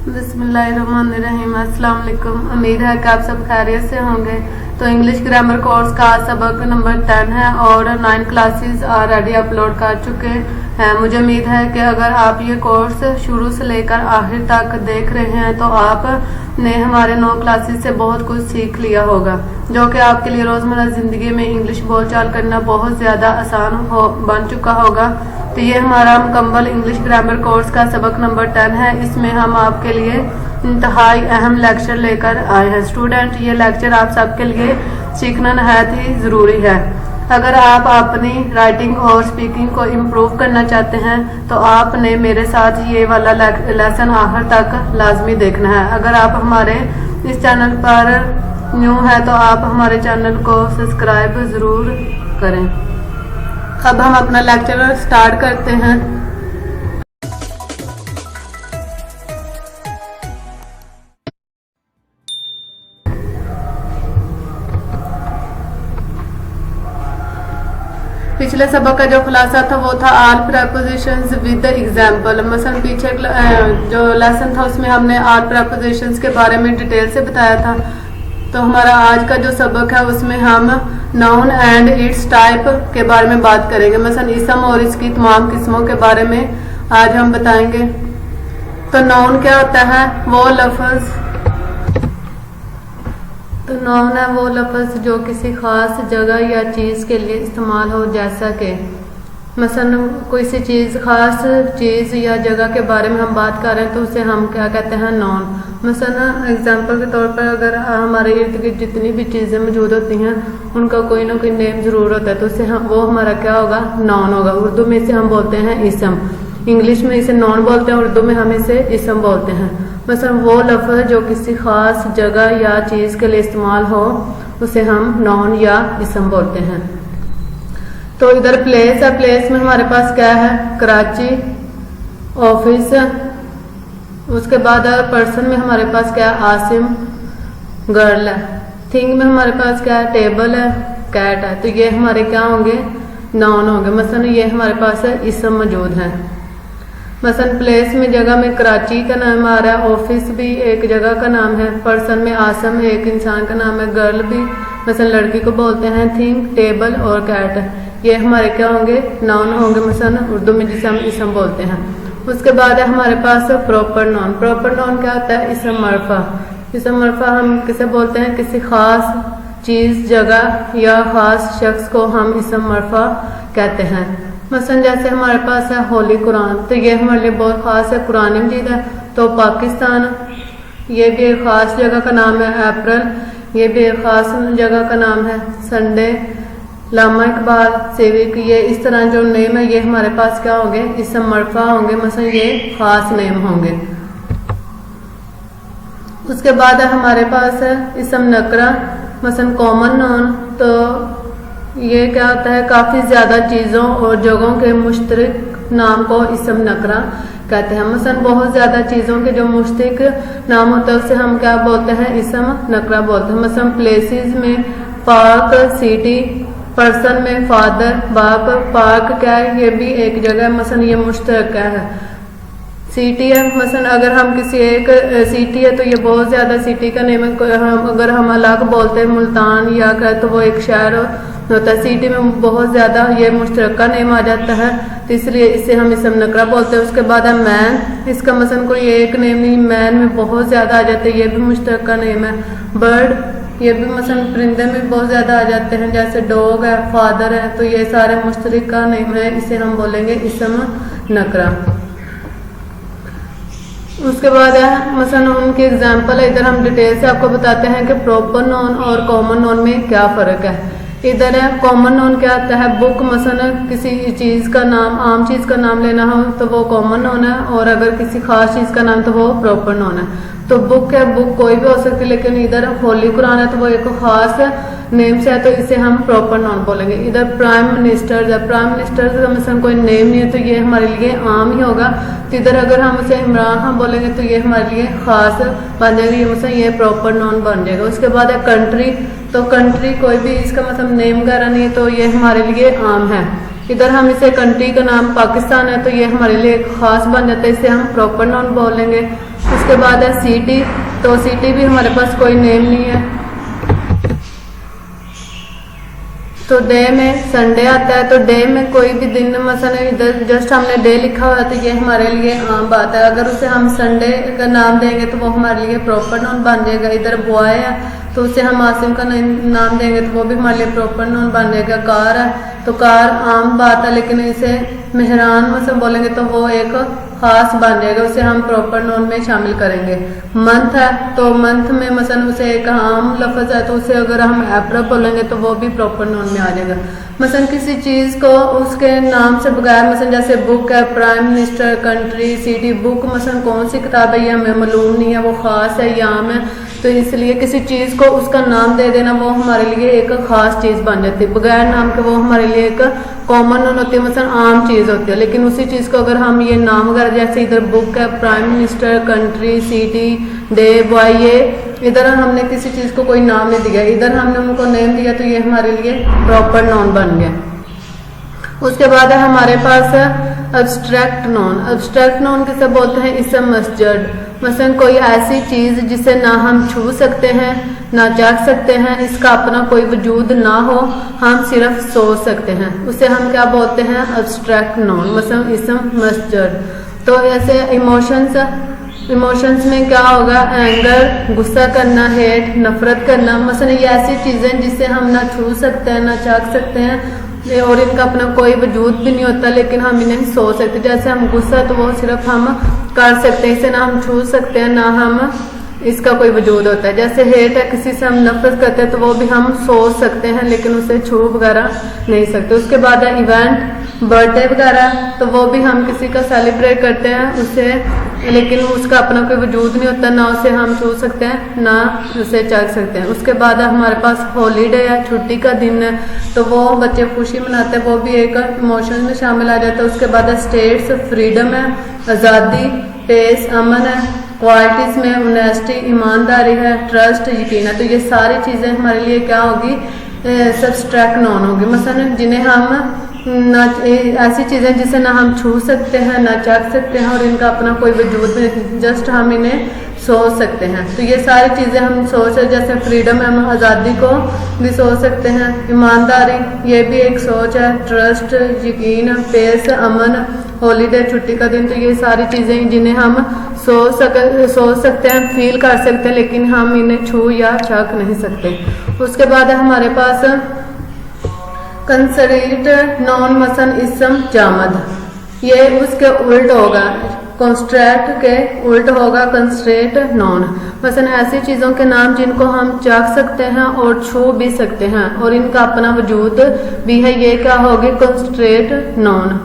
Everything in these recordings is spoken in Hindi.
बिस्मिल्लाहिर्रहमानिर्रहीम। अस्सलाम वालेकुम। उम्मीद है कि आप सब खैरियत से होंगे। तो इंग्लिश ग्रामर कोर्स का सबक नंबर 10 है और 9 क्लासेस ऑलरेडी अपलोड कर चुके हैं। मुझे उम्मीद है कि अगर आप ये कोर्स शुरू से लेकर आखिर तक देख रहे हैं तो आपने हमारे 9 क्लासेस से बहुत कुछ सीख लिया होगा, जो कि आपके लिए रोज़मर्रा ज़िंदगी में इंग्लिश बोलचाल करना बहुत ज़्यादा आसान बन चुका होगा। तो ये हमारा मुकम्मल इंग्लिश ग्रामर कोर्स का सबक नंबर 10 है। इसमें हम आपके लिए इंतहाई अहम लेक्चर लेकर आए हैं। स्टूडेंट, ये लेक्चर आप सबके लिए सीखना नहायत ही ज़रूरी है। अगर आप अपनी राइटिंग और स्पीकिंग को इम्प्रूव करना चाहते हैं तो आपने मेरे साथ ये वाला लेसन आखिर तक लाजमी देखना है। अगर आप हमारे इस चैनल पर न्यू है तो आप हमारे चैनल को सब्सक्राइब ज़रूर करें। अब हम अपना लेक्चर स्टार्ट करते हैं। पिछले सबक का जो खुलासा था वो था ऑल प्रेपोजिशंस विद एग्जांपल। मसलन पीछे जो लेसन था उसमें हमने ऑल प्रेपोजिशंस के बारे में डिटेल से बताया था। तो हमारा आज का जो सबक है उसमें हम नाउन एंड इट्स टाइप के बारे में बात करेंगे। मसलन इसम और इसकी तमाम किस्मों के बारे में आज हम बताएंगे। तो नाउन क्या होता है? वो लफ्ज़ तो नाउन है वो लफ्ज़ जो किसी ख़ास जगह या चीज़ के लिए इस्तेमाल हो, जैसा कि मसलन कोई सी चीज़, ख़ास चीज़ या जगह के बारे में हम बात कर रहे हैं तो उसे हम क्या कहते हैं? नाउन। मसलन एग्जांपल के तौर पर अगर हमारे इर्द गिर्द जितनी भी चीज़ें मौजूद होती हैं उनका कोई ना कोई नेम ज़रूर होता है तो उसे वो हमारा क्या होगा? नाउन होगा। उर्दू में इसे हम बोलते हैं इसम, इंग्लिश में इसे नाउन बोलते हैं, उर्दू में हम इसे इसम बोलते हैं। मसलन वो लफ्ज़ जो किसी ख़ास जगह या चीज़ के लिए इस्तेमाल हो उसे हम नाउन या इसम बोलते हैं। तो इधर प्लेस है। प्लेस में हमारे पास क्या है? कराची, ऑफिस। उसके बाद पर्सन में हमारे पास क्या है? आसिम, गर्ल है। थिंग में हमारे पास क्या है? टेबल है, कैट है। तो ये हमारे क्या होंगे? नाउन होंगे। मसलन ये हमारे पास है इसम मौजूद है। मसलन प्लेस में जगह में कराची का नाम आ रहा है, ऑफिस भी एक जगह का नाम है, पर्सन में आसम एक इंसान का नाम है, गर्ल भी मसलन लड़की को बोलते हैं, थिंग, टेबल और कैट, ये हमारे क्या होंगे? नाउन होंगे। मसलन उर्दू में जिसे हम इसम बोलते हैं। उसके बाद है हमारे पास प्रॉपर नाउन। प्रॉपर नाउन क्या होता है? इसम मरफा। इसम मरफा हम किसे बोलते हैं? किसी खास चीज़, जगह या ख़ास शख्स को हम इसम मरफा कहते हैं। मसलन जैसे हमारे पास है होली कुरान, तो ये हमारे लिए बहुत ख़ास है, कुरान मजीद है। तो पाकिस्तान, ये भी एक ख़ास जगह का नाम है। अप्रैल, ये भी एक ख़ास जगह का नाम है। संडे, लामा इकबाल, सिविक, ये इस तरह जो नेम है ये हमारे पास क्या होंगे? इसम मरफा होंगे। मसलन ये ख़ास नेम होंगे। उसके बाद है हमारे पास है इसम नकरा, मसलन कॉमन नाउन। तो ये क्या होता है? काफ़ी ज़्यादा चीज़ों और जगहों के मुश्तरक नाम को इसम नकरा कहते हैं। मसलन बहुत ज़्यादा चीज़ों के जो मुश्तरक नाम होता है उसे हम क्या बोलते हैं? इसम नकरा बोलते हैं। मसलन प्लेसेस में पार्क, सिटी, पर्सन में फादर, बाप, पार्क क्या है? ये भी एक जगह है। मसलन ये मुश्तरक क्या है? सिटी है। मसलन अगर हम किसी एक सिटी है तो ये बहुत ज़्यादा सिटी का नेम है। अगर हम अलग बोलते हैं मुल्तान या क्या तो वो एक शहर होता है। सिटी में बहुत ज़्यादा ये मुश्तरका नेम आ जाता है तो इसलिए इसे हम इसम नकरा बोलते हैं। उसके बाद है मैन। इसका मसलन कोई एक नेम नहीं, मैन में बहुत ज़्यादा आ जाते हैं, ये भी मुश्तरका नेम है। बर्ड, ये भी मसलन परिंदे में बहुत ज़्यादा आ जाते हैं, जैसे डॉग है, फादर है। तो ये सारे मुश्तरका नेम है, इसे हम बोलेंगे इसम नकरा। उसके बाद है मसलन उनके एग्जाम्पल है। इधर हम डिटेल से आपको बताते हैं कि प्रॉपर नाउन और कॉमन नाउन में क्या फ़र्क है। इधर है कॉमन नाउन क्या होता है? बुक, मसलन किसी चीज़ का नाम, आम चीज़ का नाम लेना हो तो वो कॉमन नाउन है, और अगर किसी खास चीज़ का नाम तो वो प्रॉपर नाउन है। तो बुक है, बुक कोई भी हो सकती है, लेकिन इधर होली कुरान है तो वो एक खास नेम से है तो इसे हम प्रॉपर नाउन बोलेंगे। इधर प्राइम मिनिस्टर है, प्राइम मिनिस्टर का मसलन कोई नेम नहीं है तो ये हमारे लिए आम ही होगा। तो इधर अगर हम उसे इमरान खान बोलेंगे तो ये हमारे लिए खास बन जाएगा, ये मसलन ये प्रॉपर नाउन बन जाएगा। उसके बाद है कंट्री, तो कंट्री कोई भी इसका मतलब नेम वगैरह नहीं है तो ये हमारे लिए आम है। इधर हम इसे कंट्री का नाम पाकिस्तान है तो ये हमारे लिए एक खास बन जाता है, इसे हम प्रॉपर नाउन बोलेंगे। उसके बाद है सिटी, तो सिटी भी हमारे पास कोई नेम नहीं है। तो डे में संडे आता है, तो डे में कोई भी दिन, मसलन इधर जस्ट हमने डे लिखा हुआ है तो ये हमारे लिए आम बात है। अगर उसे हम संडे का नाम देंगे तो वो हमारे लिए प्रॉपर नाउन बन जाएगा। इधर बॉय है तो उसे हम आसिम का नाम देंगे तो वो भी हमारे लिए प्रॉपर नाउन बन जाएगा। कार है तो कार आम बात है, लेकिन इसे मेहरान मसलन बोलेंगे तो वो एक खास बन जाएगा, उसे हम प्रॉपर नाउन में शामिल करेंगे। मंथ है तो मंथ में मसलन उसे एक आम लफ्ज है तो उसे अगर हम अप्रैल बोलेंगे तो वो भी प्रॉपर नाउन में आ जाएगा। मसलन किसी चीज़ को उसके नाम से बगैर, मसलन जैसे बुक है, prime minister, country, city, book मसलन कौन सी किताब है ये हमें मालूम नहीं है, वो खास है या आम है, तो इसलिए किसी चीज़ को उसका नाम दे देना वो हमारे लिए एक खास चीज़ बन जाती है। बगैर नाम के वो हमारे लिए एक कॉमन नाउन होती है, मसलन आम चीज़ होती है। लेकिन उसी चीज़ को अगर हम ये नाम वगैरह जैसे इधर बुक है, prime minister, country, city, day, boy, ये इधर हमने किसी चीज़ को कोई नाम नहीं दिया, इधर हमने उनको नेम दिया तो ये हमारे लिए प्रॉपर नाउन बन गया। उसके बाद है हमारे पास अब्स्ट्रैक्ट नाउन। अब्स्ट्रैक्ट नाउन किसे बोलते हैं? इसम मस्जर्ड, मसलन कोई ऐसी चीज़ जिसे ना हम छू सकते हैं ना चाख सकते हैं, इसका अपना कोई वजूद ना हो, हम सिर्फ सोच सकते हैं, उसे हम क्या बोलते हैं? अब्स्ट्रैक्ट नाउन, मसलन इसम मस्जर्ड। तो ऐसे इमोशंस में क्या होगा? एंगर, गुस्सा करना, हेट, नफरत करना, मसलन ये ऐसी चीज़ें जिसे हम ना छू सकते हैं ना चाख सकते हैं और इनका अपना कोई वजूद भी नहीं होता, लेकिन हम इन्हें सोच सकते। जैसे हम गुस्सा तो वो सिर्फ हम कर सकते हैं, इसे ना हम छू सकते हैं ना हम इसका कोई वजूद होता है। जैसे हेट है, किसी से हम नफरत करते हैं तो वो भी हम सोच सकते हैं लेकिन उसे छू वगैरह नहीं सकते। उसके बाद है इवेंट, बर्थडे वगैरह, तो वो भी हम किसी का सेलिब्रेट करते हैं उसे, लेकिन उसका अपना कोई वजूद नहीं होता, ना उसे हम छू सकते हैं ना उसे चख सकते हैं। उसके बाद हमारे पास हॉलीडे है, छुट्टी का दिन है, तो वो बच्चे खुशी मनाते हैं, वो भी एक इमोशन में शामिल आ जाता है। उसके बाद स्टेट्स, फ्रीडम है, आज़ादी, पेस, अमन है, क्वालिटीज़ में ऑनेस्टी, ईमानदारी है, ट्रस्ट, यकीन है। तो ये सारी चीज़ें हमारे लिए क्या होगी? सब्स्ट्रैक्ट नाउन होगी, मसलन जिन्हें हम ना, ऐसी चीज़ें जिसे ना हम छू सकते हैं ना चाख सकते हैं और इनका अपना कोई वजूद नहीं, जस्ट हम इन्हें सोच सकते हैं। तो ये सारी चीज़ें हम सोच, जैसे फ्रीडम है, हम आज़ादी को भी सोच सकते हैं, ईमानदारी ये भी एक सोच है, ट्रस्ट, यकीन, पेस, अमन, हॉलीडे, छुट्टी का दिन, तो ये सारी चीज़ें जिन्हें हम सोच सकते हैं, फील कर सकते हैं, लेकिन हम इन्हें छू या चाख नहीं सकते। उसके बाद है हमारे पास कंसरीट नॉन, मसन इसम जामद, ये उसके उल्ट होगा, कंस्ट्रेट के उल्ट होगा कंस्ट्रेट नॉन, मसलन ऐसी चीज़ों के नाम जिनको हम चाख सकते हैं और छू भी सकते हैं और इनका अपना वजूद भी है, ये क्या होगी? कंस्ट्रेट नॉन।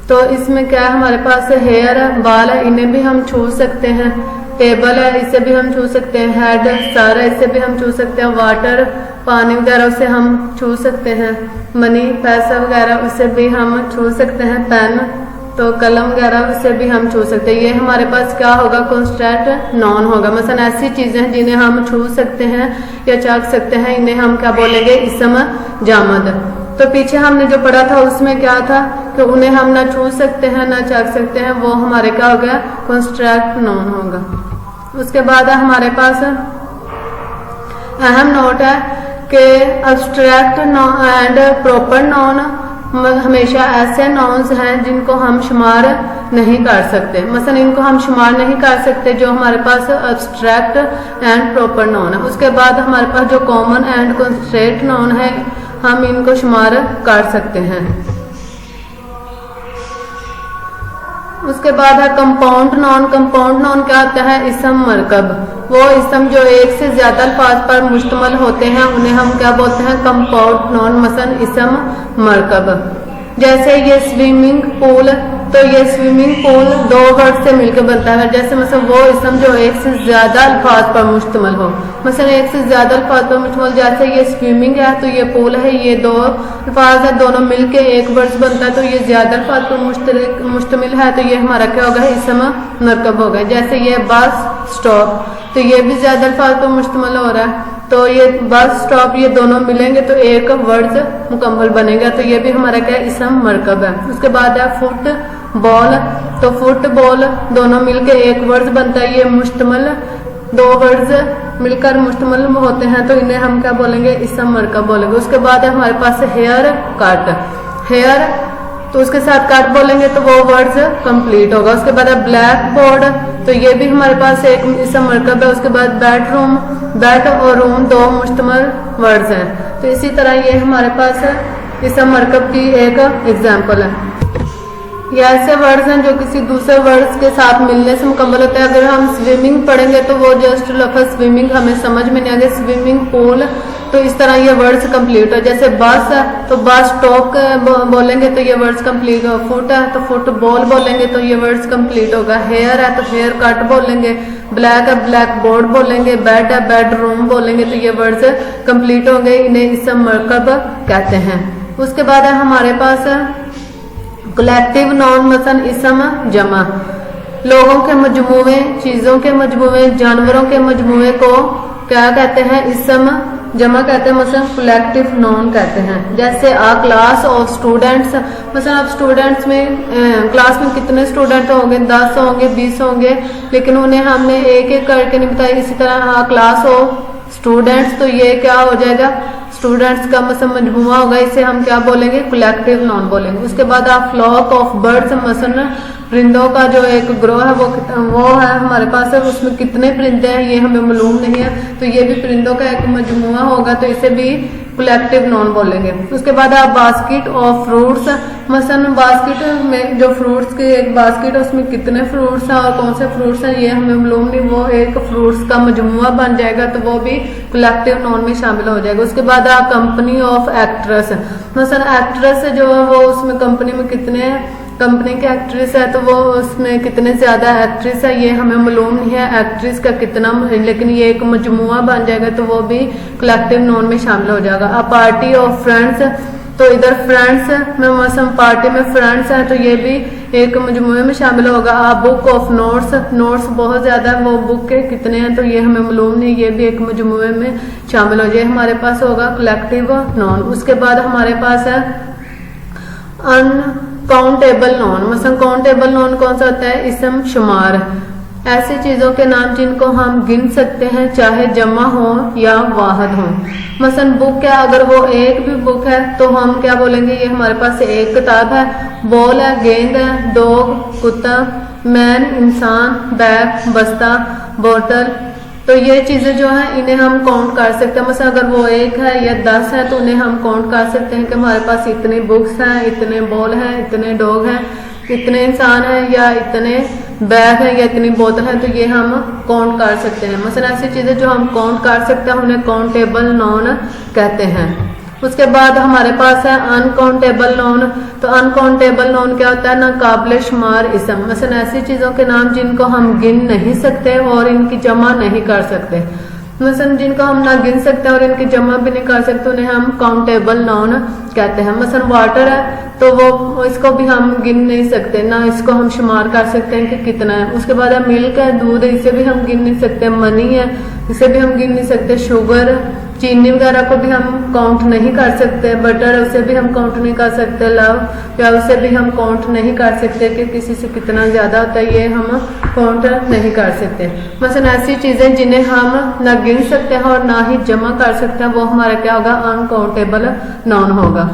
तो इसमें क्या है? हमारे पास हेयर है, बाल है, इन्हें भी हम छू सकते हैं, टेबल है, इसे भी हम छू सकते हैं, हेड, सर है, इसे भी हम छू सकते हैं, वाटर, पानी वगैरह, उसे हम छू सकते हैं, मनी, पैसा वगैरह, उसे भी हम छू सकते हैं, पेन, तो कलम वगैरह, उसे भी हम छू सकते हैं। ये हमारे पास क्या होगा? कंस्ट्रेट नॉन होगा। मसलन ऐसी चीज़ें जिन्हें हम छू सकते हैं या चाख सकते हैं, इन्हें हम क्या बोलेंगे? इसम जामद। तो पीछे हमने जो पढ़ा था उसमें क्या था कि उन्हें हम ना छू सकते हैं ना चाख सकते हैं, वो हमारे क्या हो गया? कंस्ट्रेट नॉन होगा। उसके बाद हमारे पास अहम नोट है कि अब्स्ट्रैक्ट एंड प्रॉपर नॉन हमेशा ऐसे नाउन्स हैं जिनको हम शुमार नहीं कर सकते, मसलन इनको हम शुमार नहीं कर सकते जो हमारे पास अब्स्ट्रैक्ट एंड प्रॉपर नाउन है। उसके बाद हमारे पास जो कॉमन एंड कंस्ट्रेंट नाउन है, हम इनको शुमार कर सकते हैं। उसके बाद है कंपाउंड नाउन। कंपाउंड नाउन क्या होता है? इसम मरकब, वो इसम जो एक से ज्यादा अल्फाज पर मुश्तमल होते हैं उन्हें हम क्या बोलते हैं? कंपाउंड नाउन, मसलन इसम मरकब। जैसे ये स्विमिंग पूल, तो ये स्विमिंग पूल दो वर्ड से मिलकर बनता है। जैसे मतलब वो इसम जो एक से ज्यादा अल्फाज पर मुश्तमल हो, मसलन एक से ज्यादा अल्फाज पर मुश्तमल, जैसे ये स्विमिंग है तो ये पूल है, ये दो अल्फाज है, दोनों मिलके एक वर्ड बनता है, तो ये ज्यादा अल्फाज पर मुश्तमिल है, तो ये हमारा क्या होगा? इसम मरकब होगा। जैसे ये बस स्टॉप, तो ये भी ज्यादा अल्फाज पर मुश्तमिल हो रहा है। तो ये बस स्टॉप ये दोनों मिलेंगे तो एक वर्ड मुकम्मल बनेगा, तो ये भी हमारा क्या है, इसम मरकब है। उसके बाद है फुटबॉल, तो फुटबॉल दोनों मिलके एक वर्ड बनता है, ये मुश्तमिल दो वर्ड्स मिलकर मुश्तमिल होते हैं, तो इन्हें हम क्या बोलेंगे, इसम मरकब बोलेंगे। उसके बाद है हमारे पास हेयर कट, हेयर तो उसके साथ कट बोलेंगे तो वो वर्ड्स कंप्लीट होगा। उसके बाद है ब्लैक बोर्ड, तो ये भी हमारे पास एक इसम मरकब है। उसके बाद बेडरूम, बेड और रूम दो मुश्तमिल वर्ड्स हैं, तो इसी तरह ये हमारे पास इसम मरकब की एक एग्जाम्पल है। ये ऐसे वर्ड्स हैं जो किसी दूसरे वर्ड्स के साथ मिलने से मुकम्मल होते हैं। अगर हम स्विमिंग पढ़ेंगे तो वो जस्ट लफ्ज़ स्विमिंग हमें समझ में नहीं आएगा, स्विमिंग पूल, तो इस तरह ये वर्ड्स कंप्लीट है। जैसे बस है तो बस स्टॉप बोलेंगे तो ये वर्ड्स कंप्लीट हो, फुट है तो फुटबॉल बोलेंगे तो ये वर्ड्स कंप्लीट होगा, हेयर है तो हेयर कट बोलेंगे, ब्लैक है ब्लैक बोर्ड बोलेंगे, बेड है बेडरूम बोलेंगे तो ये वर्ड्स कंप्लीट होंगे, इन्हें इसम मरकब कहते हैं। उसके बाद है हमारे पास कलेक्टिव नाउन, मसलन इसम जमा, लोगों के मजमूए, चीजों के मजमूए, जानवरों के मजमूए को क्या कहते हैं, इसम जमा कहते हैं, मसलन कलेक्टिव नाउन कहते हैं। जैसे आ क्लास ऑफ स्टूडेंट्स, मसलन अब स्टूडेंट्स में क्लास में कितने स्टूडेंट होंगे, 10 होंगे, 20 होंगे, लेकिन उन्हें हमने एक एक करके नहीं बताया। इसी तरह आ क्लास ऑफ स्टूडेंट्स, तो ये क्या हो जाएगा, स्टूडेंट्स का मतलब मजमूआ होगा, इसे हम क्या बोलेंगे, कलेक्टिव नाउन बोलेंगे। उसके बाद आप फ्लॉक ऑफ बर्ड्स, मसलन परिंदों का जो एक ग्रोह है वो है हमारे पास है, उसमें कितने परिंदे हैं ये हमें मालूम नहीं है, तो ये भी परिंदों का एक मजमूआ होगा, तो इसे भी कलेक्टिव नाउन बोलेंगे। उसके बाद आप बास्केट ऑफ फ्रूट्स, मसलन बास्केट में जो फ्रूट्स की एक बास्केट है उसमें कितने फ्रूट्स हैं और कौन से फ्रूट्स हैं ये हमें मालूम नहीं, वो एक फ्रूट्स का मजमूआ बन जाएगा, तो वो भी कलेक्टिव नाउन में शामिल हो जाएगा। उसके बाद आप कंपनी ऑफ एक्ट्रेस, मसलन एक्ट्रेस जो है वो उसमें कंपनी में कितने कंपनी के एक्ट्रेस है तो वो उसमें कितने ज्यादा एक्ट्रेस है ये हमें मालूम नहीं है, एक्ट्रेस का कितना, लेकिन ये एक मजमूआ बन जाएगा तो वो भी कलेक्टिव नाउन में शामिल हो जाएगा। अ पार्टी ऑफ फ्रेंड्स, तो इधर फ्रेंड्स में मसलन पार्टी में फ्रेंड्स है तो ये भी एक मजमूए में शामिल होगा। A book of notes, notes बहुत ज्यादा है, वो बुक के कितने हैं तो ये हमें मालूम नहीं, ये भी एक मजमूए में शामिल हो जाए, हमारे पास होगा कलेक्टिव नाउन। उसके बाद हमारे पास है अनकाउंटेबल नाउन, मसलन काउंटेबल नाउन कौन सा होता है, इसम शुमार, ऐसी चीजों के नाम जिनको हम गिन सकते हैं चाहे जमा हो या वाहद हो। मसलन बुक है, अगर वो एक भी बुक है तो हम क्या बोलेंगे, ये हमारे पास एक किताब है। बॉल है, गेंद है, डॉग कुत्ता, मैन इंसान, बैग बस्ता, बोतल, तो ये चीजें जो हैं इन्हें हम काउंट कर सकते हैं। मतलब अगर वो 1 है या 10 है तो उन्हें हम काउंट कर सकते हैं कि हमारे पास इतने बुक्स हैं, इतने बॉल हैं, इतने डॉग हैं, इतने इंसान हैं या इतने बैग है या इतनी बोतल है, तो ये हम काउंट कर सकते हैं। मतलब ऐसी चीजें जो हम काउंट कर सकते हैं उन्हें काउंटेबल नाउन कहते हैं। उसके बाद हमारे पास है अनकाउंटेबल नाउन, तो अनकाउंटेबल नाउन क्या होता है, ना काबिल शुमार इसम, मतलब ऐसी चीजों के नाम जिनको हम गिन नहीं सकते और इनकी जमा नहीं कर सकते, मसलन जिनको हम ना गिन सकते और इनकी जमा भी नहीं कर सकते उन्हें हम काउंटेबल नाउन कहते हैं। मसलन वाटर है तो वो इसको भी हम गिन नहीं सकते, ना इसको हम शुमार कर सकते हैं कि कितना है। उसके बाद है मिल्क है, दूध है, इसे भी हम गिन नहीं सकते। मनी है, इसे भी हम गिन नहीं सकते। शुगर, चीनी वगैरह को भी हम काउंट नहीं कर सकते। बटर है, उसे भी हम काउंट नहीं कर सकते। लव या उसे भी हम काउंट नहीं कर सकते कि किसी से कितना ज्यादा होता है, ये हम काउंट नहीं कर सकते। मसलन ऐसी चीजें जिन्हें हम ना गिन सकते हैं और ना ही जमा कर सकते हैं वो हमारा क्या होगा, अनकाउंटेबल नाउन होगा।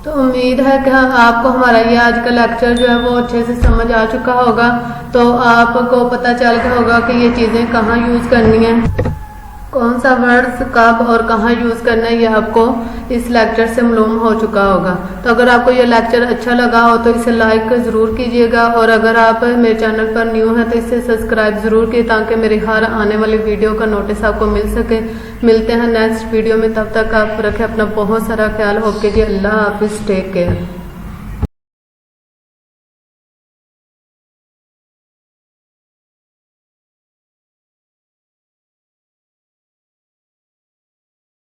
तो उम्मीद है कि आपको हमारा ये आज का लेक्चर जो है वो अच्छे से समझ आ चुका होगा, तो आपको पता चल गया होगा कि ये चीजें कहाँ यूज करनी है, कौन सा वर्ड्स कब और कहाँ यूज करना है, ये आपको इस लेक्चर से मालूम हो चुका होगा। तो अगर आपको ये लेक्चर अच्छा लगा हो तो इसे लाइक जरूर कीजिएगा, और अगर आप मेरे चैनल पर न्यू हैं तो इसे सब्सक्राइब जरूर कीजिए ताकि मेरी हर आने वाली वीडियो का नोटिस आपको मिल सके। मिलते हैं नेक्स्ट वीडियो में, तब तक आप रखें अपना बहुत सारा ख्याल। ओके जी, अल्लाह हाफिज, टेक केयर।